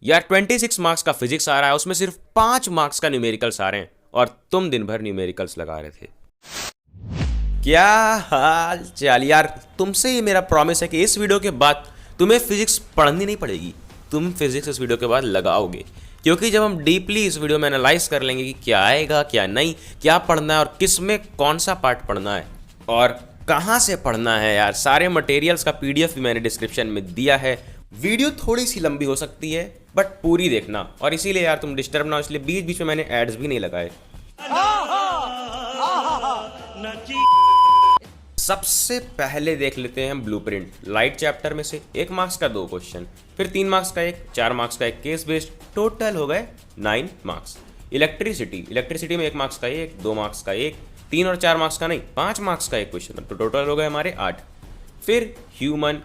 यार 26 मार्क्स का फिजिक्स आ रहा है, उसमें सिर्फ 5 मार्क्स का न्यूमेरिकल्स आ रहे हैं और तुम दिन भर न्यूमेरिकल्स लगा रहे थे। क्या हाल चाल यार। तुमसे ही मेरा प्रॉमिस है कि इस वीडियो के बाद तुम्हें फिजिक्स पढ़नी नहीं पड़ेगी, तुम फिजिक्स इस वीडियो के बाद लगाओगे, क्योंकि जब हम डीपली इस वीडियो में एनालाइज कर लेंगे कि क्या आएगा क्या नहीं, क्या पढ़ना है और किस में कौन सा पार्ट पढ़ना है और कहाँ से पढ़ना है। यार सारे मटेरियल्स का पीडीएफ भी मैंने डिस्क्रिप्शन में दिया है। वीडियो थोड़ी सी लंबी हो सकती है बट पूरी देखना, और इसीलिए यार तुम डिस्टर्ब ना हो, इसलिए बीच बीच में मैंने एड्स भी नहीं लगाए। सबसे पहले देख लेते हैं हम ब्लूप्रिंट। लाइट चैप्टर में से 1 मार्क्स का 2 क्वेश्चन, फिर 3 मार्क्स का 1, 4 मार्क्स का 1 केस बेस्ड, टोटल हो गए 9 मार्क्स। इलेक्ट्रिसिटी में 1 मार्क्स का 1, 2 मार्क्स का 1, 3 और 4 मार्क्स का नहीं, 5 मार्क्स का 1 क्वेश्चन, तो टोटल हो गए हमारे 8। फिर ह्यूमन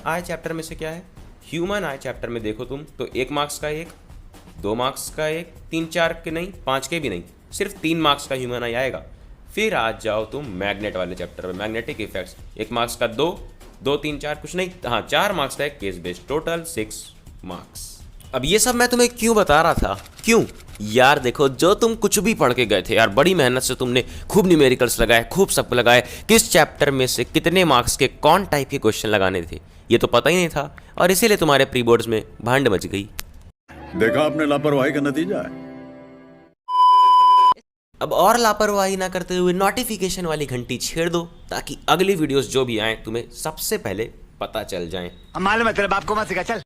आई चैप्टर में से क्या है, ह्यूमन आई चैप्टर में देखो तुम तो 1 मार्क्स का 1, 2 मार्क्स का 1, 3 4 के नहीं, 5 के भी नहीं, सिर्फ 3 मार्क्स का ह्यूमन आई आएगा। फिर आ जाओ तुम मैग्नेट वाले चैप्टर में, मैग्नेटिक इफेक्ट्स, 1 मार्क्स का 2, 2 3 4 कुछ नहीं, हाँ 4 मार्क्स का एक केस बेस्ड, टोटल 6 मार्क्स। अब ये सब मैं तुम्हें क्यों बता रहा था, क्यों यार देखो, जो तुम कुछ भी पढ़ के गए थे यार, बड़ी मेहनत से तुमने खूब न्यूमेरिकल्स लगाए, खूब सब लगाए, किस चैप्टर में से कितने मार्क्स के कौन टाइप के क्वेश्चन लगाने थे ये तो पता ही नहीं था, और इसीलिए तुम्हारे प्री बोर्ड्स में भांड मच गई। देखा आपने लापरवाही का नतीजा है। अब और लापरवाही ना करते हुए नोटिफिकेशन वाली घंटी छेड़ दो, ताकि अगली वीडियोस जो भी आए तुम्हें सबसे पहले पता चल जाएं। मालूम है तेरे बाप को मत सिखा, चल।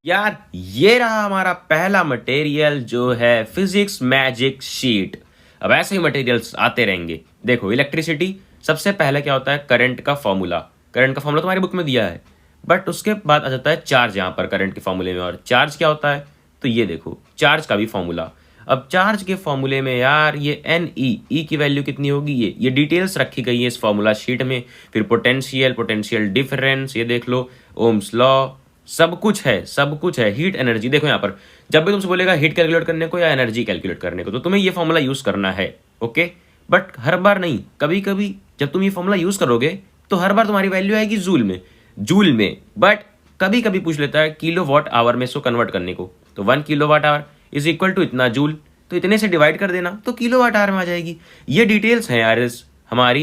यार ये रहा हमारा पहला मटेरियल जो है फिजिक्स मैजिक शीट। अब ऐसे ही मटेरियल्स आते रहेंगे। देखो इलेक्ट्रिसिटी, सबसे पहले क्या होता है, करंट का फॉर्मूला तुम्हारी बुक में दिया है, बट उसके बाद आ जाता है चार्ज यहाँ पर करंट के फॉर्मूले में। और चार्ज क्या होता है, तो ये देखो चार्ज का भी फॉर्मूला। अब चार्ज के फॉर्मूले में यार ये एन ई की वैल्यू कितनी होगी, ये डिटेल्स रखी गई है इस फॉर्मूला शीट में। फिर पोटेंशियल डिफरेंस, ये देख लो, ओम्स लॉ, सब कुछ है। हीट एनर्जी, देखो यहाँ पर जब भी तुमसे बोलेगा हीट कैलकुलेट करने को या एनर्जी कैलकुलेट करने को, तो तुम्हें ये फॉर्मूला यूज करना है, ओके। बट हर बार नहीं, कभी कभी जब तुम ये फॉर्मूला यूज करोगे तो हर बार तुम्हारी वैल्यू आएगी जूल में, बट कभी कभी पूछ लेता है किलो वाट आवर में इसको कन्वर्ट करने को, तो 1 kilowatt hour is equal to इतना जूल, तो इतने से डिवाइड कर देना तो किलो वाट आवर में आ जाएगी। ये डिटेल्स हैं यार हमारी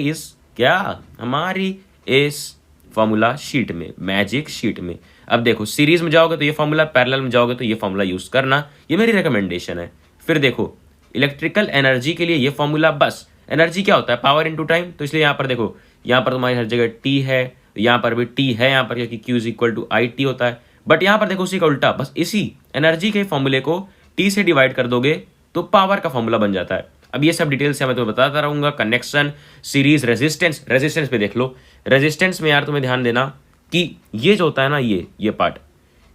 इस फॉर्मूला शीट में, मैजिक शीट में। अब देखो सीरीज में जाओगे तो ये फॉर्मूला, पैरेलल में जाओगे तो ये फॉर्मूला यूज करना, ये मेरी रिकमेंडेशन है। फिर देखो इलेक्ट्रिकल एनर्जी के लिए ये फॉर्मूला, बस एनर्जी क्या होता है, पावर इनटू टाइम, तो इसलिए यहाँ पर देखो, यहाँ पर तुम्हारी हर जगह टी है, यहाँ पर भी टी है यहाँ पर, क्योंकि Q is equal to I T होता है। बट यहाँ पर देखो उसी का उल्टा, बस इसी एनर्जी के फॉर्मूले को टी से डिवाइड कर दोगे तो पावर का फॉर्मूला बन जाता है। अब ये सब डिटेल्स से मैं तुम्हें बताता रहूंगा। कनेक्शन, सीरीज, रेजिस्टेंस पे देख लो। रेजिस्टेंस में यार तुम्हें ध्यान देना कि ये जो होता है ना, ये पार्ट,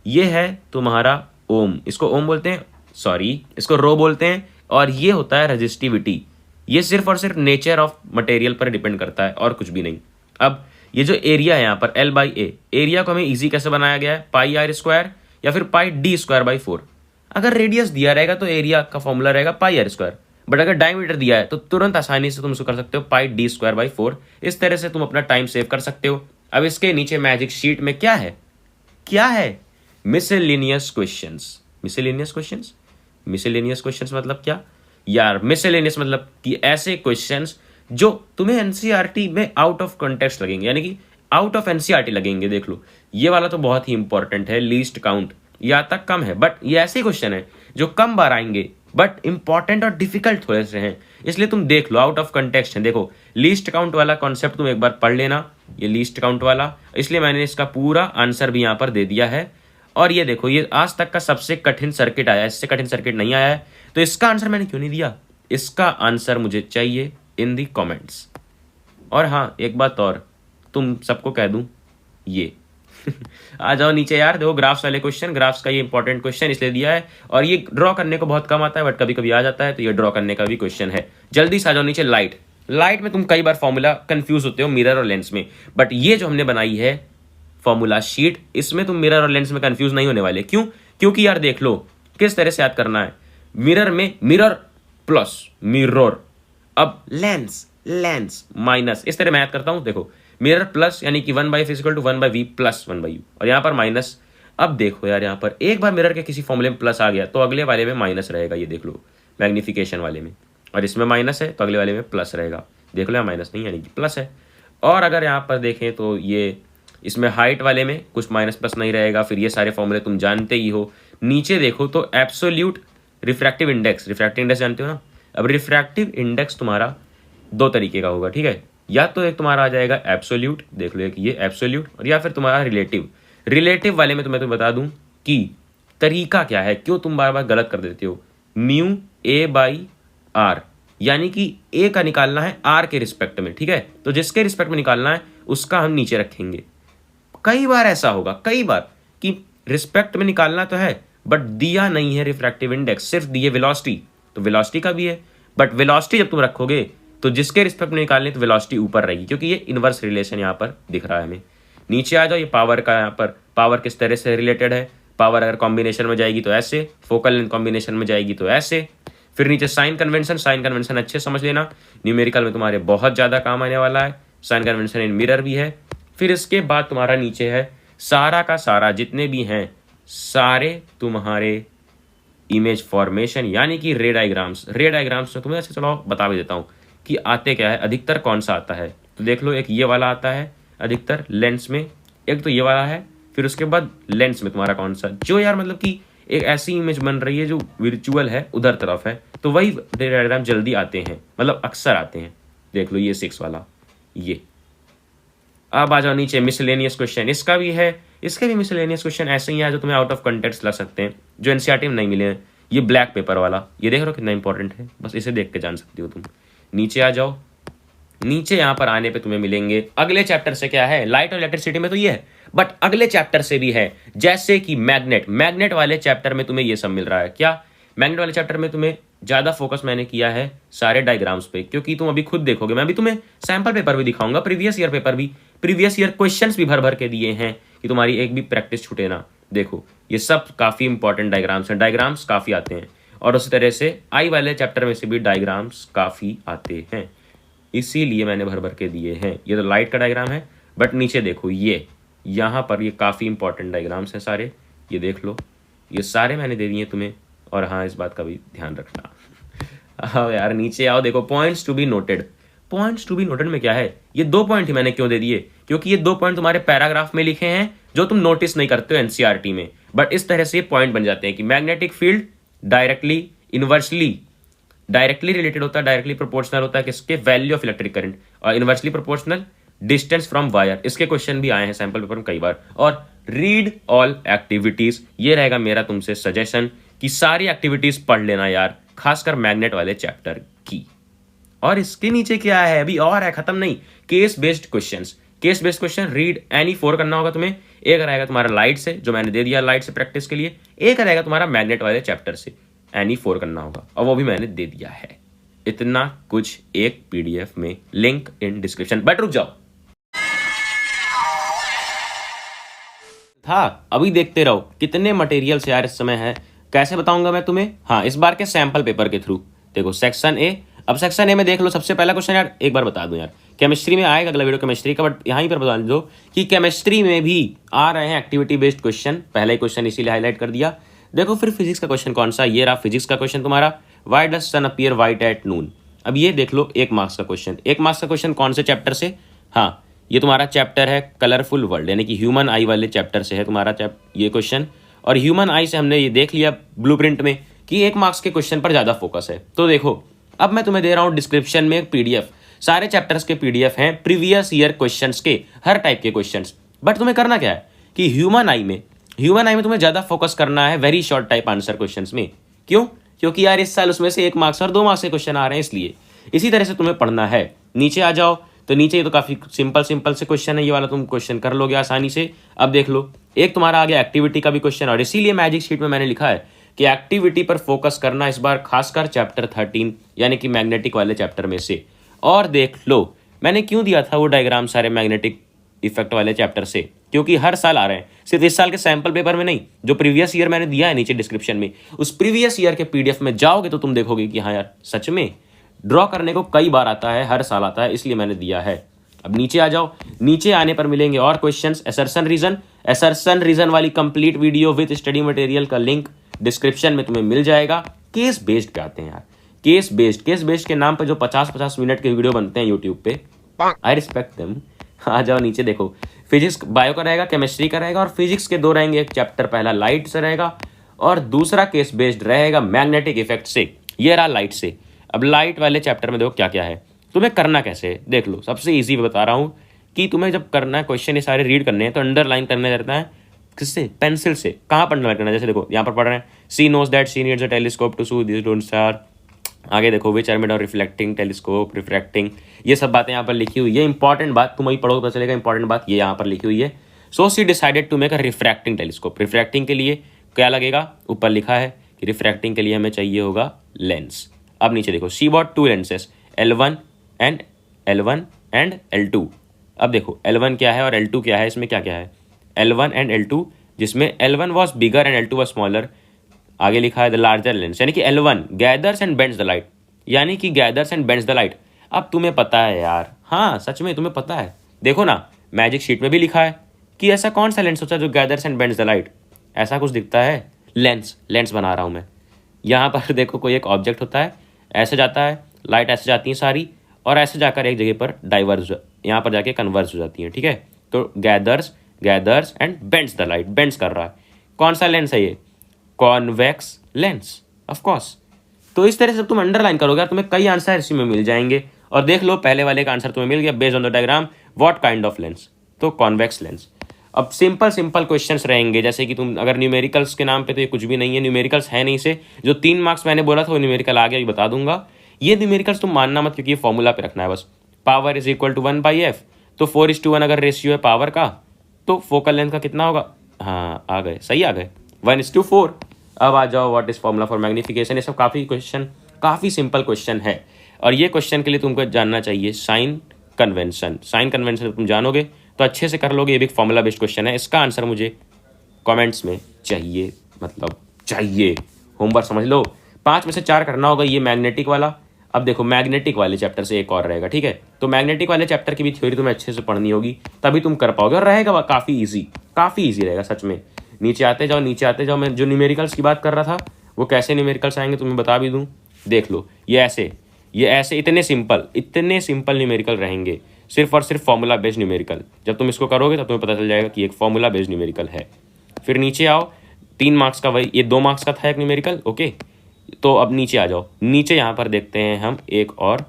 ये है तुम्हारा ओम, इसको ओम बोलते हैं, सॉरी इसको रो बोलते हैं, और ये होता है रेजिस्टिविटी। ये सिर्फ और सिर्फ नेचर ऑफ मटेरियल पर डिपेंड करता है और कुछ भी नहीं। अब ये जो एरिया है यहाँ पर L/A, एरिया को हमें इजी कैसे बनाया गया है, पाई आर स्क्वायर या फिर पाई डी स्क्वायर बाई 4। अगर रेडियस दिया रहेगा तो एरिया का फॉर्मूला रहेगा पाई आर स्क्वायर, बट अगर डायमीटर दिया है तो तुरंत आसानी से तुम इसको कर सकते हो पाई डी स्क्वायर बाई 4। इस तरह से तुम अपना टाइम सेव कर सकते हो। अब इसके नीचे मैजिक शीट में क्या है, मिसलेनियस क्वेश्चंस मतलब क्या यार, मिसलेनियस मतलब कि ऐसे क्वेश्चंस जो तुम्हें एनसीईआरटी में आउट ऑफ कॉन्टेक्स्ट लगेंगे, यानी कि आउट ऑफ एनसीईआरटी लगेंगे। देख लो ये वाला तो बहुत ही इंपॉर्टेंट है, लीस्ट काउंट या तक कम है, बट ये ऐसे क्वेश्चन है जो कम बार आएंगे बट इंपॉर्टेंट और डिफिकल्ट थोड़े से हैं, इसलिए तुम देख लो, आउट ऑफ कंटेक्स्ट है। देखो लीस्ट काउंट वाला कॉन्सेप्ट तुम एक बार पढ़ लेना, ये लीस्ट काउंट वाला, इसलिए मैंने इसका पूरा आंसर भी यहाँ पर दे दिया है। और ये देखो ये आज तक का सबसे कठिन सर्किट आया है, इससे कठिन सर्किट नहीं आया है, तो इसका आंसर मैंने क्यों नहीं दिया, इसका आंसर मुझे चाहिए इन दी कमेंट्स। और हाँ एक बात और तुम सबको कह दूं, ये आ जाओ नीचे यार, देखो ग्राफ्स वाले क्वेश्चन, ग्राफ्स का ये इंपॉर्टेंट क्वेश्चन इसलिए दिया है, और ये ड्रॉ करने को बहुत कम आता है बट कभी कभी आ जाता है, तो ये ड्रॉ करने का भी क्वेश्चन है। जल्दी से आ जाओ नीचे। लाइट में तुम कई बार फॉर्मूला कंफ्यूज होते हो मिरर और लेंस में, बट ये जो हमने बनाई है फॉर्मूला शीट, इसमें तुम मिरर और लेंस में कंफ्यूज नहीं होने वाले। क्यों, क्योंकि यार देख लो किस तरह से याद करना है। मिरर में मिरर प्लस मिरर, अब लेंस माइनस, इस तरह मैं याद करता हूं। देखो मिरर प्लस यानी कि 1/F = 1/V + 1/U, और यहाँ पर माइनस, अब देखो यार, यहाँ पर एक बार मिरर के किसी फॉर्मूले में प्लस आ गया तो अगले वाले में माइनस रहेगा, ये देख लो मैग्नीफिकेशन वाले में, और इसमें माइनस है तो अगले वाले में प्लस रहेगा। देख लो यहाँ माइनस नहीं यानी कि प्लस है। और अगर यहाँ पर देखें तो ये इसमें हाइट वाले में कुछ माइनस प्लस नहीं रहेगा। फिर ये सारे फॉर्मूले तुम जानते ही हो। नीचे देखो तो एब्सोल्यूट रिफ्रैक्टिव इंडेक्स जानते हो ना। अब रिफ्रैक्टिव इंडेक्स तुम्हारा दो तरीके का होगा, ठीक है। या तो एक तुम्हारा आ जाएगा एब्सोल्यूट, देख लो एक ये एब्सोल्यूट, और या फिर तुम्हारा रिलेटिव वाले में तुम्हें बता दूं कि तरीका क्या है, क्यों तुम बार बार गलत कर देते हो। म्यू ए बाई आर, यानी कि ए का निकालना है आर के रिस्पेक्ट में, ठीक है। तो जिसके रिस्पेक्ट में निकालना है उसका हम नीचे रखेंगे। कई बार ऐसा होगा, कई बार कि रिस्पेक्ट में निकालना तो है बट दिया नहीं है रिफ्रैक्टिव इंडेक्स, सिर्फ दिए वेलोसिटी, तो वेलोसिटी का भी है। बट वेलोसिटी जब तुम रखोगे तो जिसके रिस्पेक्ट में निकालने तो वेलोसिटी ऊपर रहेगी, क्योंकि ये इनवर्स रिलेशन यहाँ पर दिख रहा है हमें। नीचे आ जाओ, ये पावर का, यहाँ पर पावर किस तरह से रिलेटेड है। पावर अगर कॉम्बिनेशन में जाएगी तो ऐसे, फोकल लेंथ कॉम्बिनेशन में जाएगी तो ऐसे। फिर नीचे साइन कन्वेंशन अच्छे समझ लेना, न्यूमेरिकल में तुम्हारे बहुत ज़्यादा काम आने वाला है। साइन कन्वेंशन इन मिरर भी है। फिर इसके बाद तुम्हारा नीचे है सारा का सारा जितने भी हैं सारे तुम्हारे इमेज फॉर्मेशन, यानी कि रे डायग्राम्स तो तुम्हें ऐसे चलो बता भी देता हूँ कि आते क्या है, अधिकतर कौन सा आता है। तो देख लो, एक ये वाला आता है अधिकतर लेंस में, एक तो ये वाला है, फिर उसके बाद लेंस में तुम्हारा कौन सा, जो यार मतलब कि एक ऐसी इमेज बन रही है जो विर्चुअल है, उधर तरफ है, तो वही रे डायग्राम जल्दी आते हैं, मतलब अक्सर आते हैं। देख लो ये 6 वाला ये। अब आ जाओ नीचे मिसलेनियस क्वेश्चन, इसका भी है, इसके भी मिसलेनियस क्वेश्चन ऐसे ही है जो तुम्हें आउट ऑफ कंटेक्स्ट ला सकते हैं, जो एनसीईआरटी में नहीं मिले हैं। ये ब्लैक पेपर वाला, ये देख रहे हो कितना इंपॉर्टेंट है, बस इसे देख के जान सकती हो तुम। नीचे आ जाओ, नीचे यहाँ पर आने पे तुम्हें मिलेंगे अगले चैप्टर से क्या है, लाइट और इलेक्ट्रिसिटी में तो ये है, बट अगले चैप्टर से भी है, जैसे कि मैग्नेट वाले चैप्टर में तुम्हें ये सब मिल रहा है। क्या मैग्नेट वाले चैप्टर में तुम्हें ज़्यादा फोकस मैंने किया है सारे डायग्राम्स पे, क्योंकि तुम अभी खुद देखोगे, मैं अभी तुम्हें सैम्पल पेपर भी दिखाऊंगा, प्रीवियस ईयर पेपर भी, प्रीवियस ईयर क्वेश्चंस भी भर भर के दिए हैं कि तुम्हारी एक भी प्रैक्टिस छूटे ना। देखो ये सब काफ़ी इंपॉर्टेंट डायग्राम्स हैं, डायग्राम्स काफ़ी आते हैं, और उसी तरह से आई वाले चैप्टर में से भी डायग्राम्स काफ़ी आते हैं, इसीलिए मैंने भर भर के दिए हैं। ये तो लाइट का डायग्राम है, बट नीचे देखो ये यहाँ पर ये काफ़ी इंपॉर्टेंट डायग्राम्स हैं सारे, ये देख लो, ये सारे मैंने दे दिए तुम्हें। और हाँ, इस बात का भी ध्यान रखना। हाँ यार, नीचे आओ, देखो points to be noted. Points to be noted में क्या है, ये 2 पॉइंट ही मैंने क्यों दे दिए, क्योंकि ये 2 पॉइंट तुम्हारे पैराग्राफ में लिखे हैं जो तुम नोटिस नहीं करते हो एनसीईआरटी में, बट इस तरह से ये पॉइंट बन जाते हैं कि मैग्नेटिक फील्ड डायरेक्टली रिलेटेड होता है, डायरेक्टली प्रोपोर्शनल होता है किसके, वैल्यू ऑफ इलेक्ट्रिक करंट, और inversely proportional distance from wire. इसके क्वेश्चन भी आए हैं सैंपल पेपर में कई बार। और रीड ऑल एक्टिविटीज, ये रहेगा मेरा तुमसे सजेशन कि सारी एक्टिविटीज पढ़ लेना यार, खासकर मैग्नेट वाले चैप्टर की। और इसके नीचे क्या है, अभी और है, खत्म नहीं, case based question read any 4 करना होगा तुम्हें। एक रहेगा तुम्हारा लाइट से, जो मैंने दे दिया लाइट से प्रैक्टिस के लिए, एक रहेगा तुम्हारा मैग्नेट वाले चैप्टर से, एनी 4 करना होगा, और वो भी मैंने दे दिया है। इतना कुछ एक पीडीएफ में, लिंक इन डिस्क्रिप्शन। बट रुक जाओ, था अभी देखते रहो कितने मटेरियल्स यार इस समय है, कैसे बताऊंगा मैं तुम्हें। हाँ, इस बार के सैंपल पेपर के थ्रू। देखो सेक्शन ए, अब सेक्शन ए में देख लो, सबसे पहला क्वेश्चन यार एक बार बता दूं यार, केमिस्ट्री में आएगा अगला वीडियो केमिस्ट्री का, बट यहाँ पर बता दो कि केमिस्ट्री में भी आ रहे हैं एक्टिविटी बेस्ड क्वेश्चन, पहला ही क्वेश्चन इसीलिए हाईलाइट कर दिया। देखो फिर फिजिक्स का क्वेश्चन कौन सा, ये रहा फिजिक्स का क्वेश्चन तुम्हारा, why does sun appear white at noon. अब ये देख लो 1 मार्क्स का क्वेश्चन, 1 मार्क्स का क्वेश्चन कौन से चैप्टर से, हाँ ये तुम्हारा चैप्टर है कलरफुल वर्ल्ड, यानी कि ह्यूमन आई वाले चैप्टर से है तुम्हारा ये क्वेश्चन। और ह्यूमन आई से हमने ये देख लिया ब्लूप्रिंट में कि 1 मार्क्स के क्वेश्चन पर ज़्यादा फोकस है। तो देखो अब मैं तुम्हें दे रहा हूँ डिस्क्रिप्शन में एक पीडीएफ, सारे चैप्टर्स के पीडीएफ हैं, प्रीवियस ईयर क्वेश्चंस के, हर टाइप के क्वेश्चंस। बट तुम्हें करना क्या है कि ह्यूमन आई में तुम्हें ज़्यादा फोकस करना है very short type answer questions में। क्यों? क्योंकि यार इस साल उसमें से 1 मार्क्स और 2 मार्क्स के क्वेश्चन आ रहे हैं, इसलिए इसी तरह से तुम्हें पढ़ना है। नीचे आ जाओ, तो नीचे ये तो काफ़ी सिंपल से क्वेश्चन है, ये वाला तुम क्वेश्चन कर लोगे आसानी से। अब देख लो, एक तुम्हारा आ गया एक्टिविटी का भी क्वेश्चन, और इसीलिए मैजिक शीट में मैंने लिखा है कि एक्टिविटी पर फोकस करना इस बार, खासकर चैप्टर 13 यानी कि मैग्नेटिक वाले चैप्टर में से। और देख लो मैंने क्यों दिया था वो डायग्राम सारे मैग्नेटिक इफेक्ट वाले चैप्टर से, क्योंकि हर साल आ रहे हैं, सिर्फ इस साल के सैंपल पेपर में नहीं, जो प्रीवियस ईयर मैंने दिया है नीचे डिस्क्रिप्शन में, उस प्रीवियस ईयर के पीडीएफ में जाओगे तो तुम देखोगे कि हाँ यार सच में ड्रॉ करने को कई बार आता है, हर साल आता है, इसलिए मैंने दिया है। अब नीचे आ जाओ, नीचे आने पर मिलेंगे और क्वेश्चंस। असर्शन रीजन वाली complete video with study material का लिंक डिस्क्रिप्शन में तुम्हें मिल जाएगा। केस बेस्ड पे आते हैं यार, केस बेस्ड के नाम पे जो 50-50 मिनट के वीडियो बनते हैं यूट्यूब पे, आई रिस्पेक्ट देम। आ जाओ नीचे देखो, फिजिक्स बायो का रहेगा, केमिस्ट्री का रहेगा और फिजिक्स के 2 रहेंगे। एक चैप्टर पहला लाइट से रहेगा और दूसरा केस बेस्ड रहेगा मैग्नेटिक इफेक्ट से। ये रहा लाइट से। अब लाइट वाले चैप्टर में देखो क्या क्या है, तुम्हें करना कैसे है देख लो। सबसे ईजी बता रहा हूँ कि तुम्हें जब करना है क्वेश्चन ये सारे रीड करने हैं तो अंडरलाइन करने रहता है। किससे? पेंसिल से। कहाँ पर अंडरलाइन करना है? जैसे देखो यहाँ पर पढ़ रहे हैं, she knows that she needs a telescope to see this don't star. आगे देखो which are made of reflecting telescope, refracting, ये सब बातें यहाँ पर लिखी हुई है। इंपॉर्टेंट बात तुम वही पढ़ो पता चलेगा। इंपॉर्टेंट बात ये यहाँ पर लिखी हुई है। So she decided to make a refracting telescope. Refracting के लिए क्या लगेगा? ऊपर लिखा है कि रिफ्रैक्टिंग के लिए हमें चाहिए होगा लेंस। अब नीचे देखो, she bought 2 lenses L1 and L2। अब देखो L1 क्या है और L2 क्या है, इसमें क्या क्या है? L1 एंड L2, जिसमें L1 was bigger and L2 was smaller. आगे लिखा है द लार्जर लेंस, यानी कि L1 gathers and bends the light, यानी कि gathers and bends the light. अब तुम्हें पता है यार, हाँ सच में तुम्हें पता है। देखो ना मैजिक शीट में भी लिखा है कि ऐसा कौन सा लेंस होता है जो gathers and bends the light, ऐसा कुछ दिखता है। लेंस बना रहा हूँ मैं। यहाँ पर देखो कोई एक ऑब्जेक्ट होता है, ऐसे जाता है, लाइट ऐसे जाती है सारी, और ऐसे जाकर एक जगह पर डाइवर्स, यहाँ पर जाके कन्वर्स हो जाती है। ठीक है, तो gathers and bends the light, bends कर रहा है। कौन सा लेंस है ये? Convex lens, of course. तो इस तरह से तुम अंडरलाइन करोगे और तुम्हें कई आंसर इसी में मिल जाएंगे। और देख लो पहले वाले का आंसर तुम्हें मिल गया based on the diagram, what kind of lens, तो कॉन्वेक्स लेंस। अब सिंपल क्वेश्चंस रहेंगे, जैसे कि तुम अगर न्यूमेरिकल्स के नाम पे तो ये कुछ भी नहीं है, न्यूमेरिकल्स है नहीं से। जो 3 मार्क्स मैंने बोला था वो न्यूमेरिकल आ गया, ये बता दूंगा। ये न्यूमेरिकल्स तुम मानना मत, क्योंकि ये फॉर्मूला पे रखना है बस। Power is equal to 1/f, तो 4:1 अगर रेशियो है पावर का, तो फोकल लेंथ का कितना होगा? हाँ आ गए, सही आ गए, 1:4। अब आ जाओ what is formula for magnification. ये सब काफ़ी सिंपल क्वेश्चन है। और ये क्वेश्चन के लिए तुमको जानना चाहिए साइन कन्वेंशन। साइन कन्वेंशन तुम जानोगे तो अच्छे से कर लोगे। ये भी फॉर्मूला बेस्ड क्वेश्चन है। इसका आंसर मुझे कमेंट्स में चाहिए, मतलब चाहिए। होमवर्क समझ लो, 5 में से 4 करना होगा। ये मैग्नेटिक वाला। अब देखो मैग्नेटिक वाले चैप्टर से एक और रहेगा, ठीक है। तो मैग्नेटिक वाले चैप्टर की भी थ्योरी तुम्हें अच्छे से पढ़नी होगी, तभी तुम कर पाओगे। और रहेगा काफ़ी ईजी रहेगा सच में। नीचे आते जाओ। मैं जो न्यूमेरिकल्स की बात कर रहा था वो कैसे न्यूमेरिकल्स आएंगे तुम्हें बता भी दूँ। देख लो, ये ऐसे इतने सिंपल न्यूमेरिकल रहेंगे, सिर्फ और सिर्फ फॉर्मूला बेस्ड न्यूमेरिकल। जब तुम इसको करोगे तब तुम्हें पता चल जाएगा कि एक फॉर्मूला बेस्ड न्यूमेरिकल है। फिर नीचे आओ, 3 मार्क्स का वही, ये 2 मार्क्स का था एक न्यूमेरिकल, ओके। तो अब नीचे आ जाओ। नीचे यहाँ पर देखते हैं हम एक और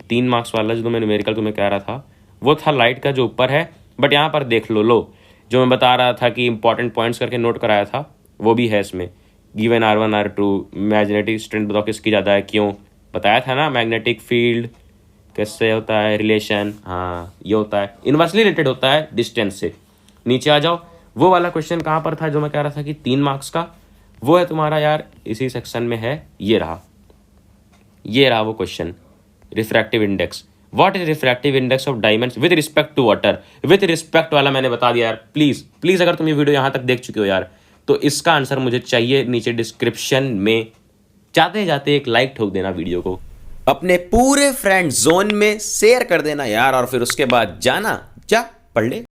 3 मार्क्स वाला जो मैं न्यूमेरिकल तुम्हें कह रहा था, वो था लाइट का जो ऊपर है। बट यहाँ पर देख लो जो मैं बता रहा था कि इंपॉर्टेंट पॉइंट्स करके नोट कराया था, वो भी है इसमें। Given R1 R2, magnetic strength बताओ किसकी ज़्यादा है, क्यों? बताया था ना, मैग्नेटिक फील्ड किससे होता है रिलेशन, हाँ ये होता है इन्वर्सली रिलेटेड होता है डिस्टेंस से। नीचे आ जाओ, वो वाला क्वेश्चन कहाँ पर था जो मैं कह रहा था कि 3 मार्क्स का, वो है तुम्हारा यार इसी सेक्शन में है। ये रहा वो question, refractive index. What is refractive index of diamonds with respect to water. With respect वाला मैंने बता दिया यार। प्लीज अगर तुम ये वीडियो यहाँ तक देख चुके हो यार, तो इसका आंसर मुझे चाहिए। नीचे डिस्क्रिप्शन में जाते एक लाइक ठोक देना वीडियो को, अपने पूरे फ्रेंड जोन में शेयर कर देना यार, और फिर उसके बाद जा पढ़ ले।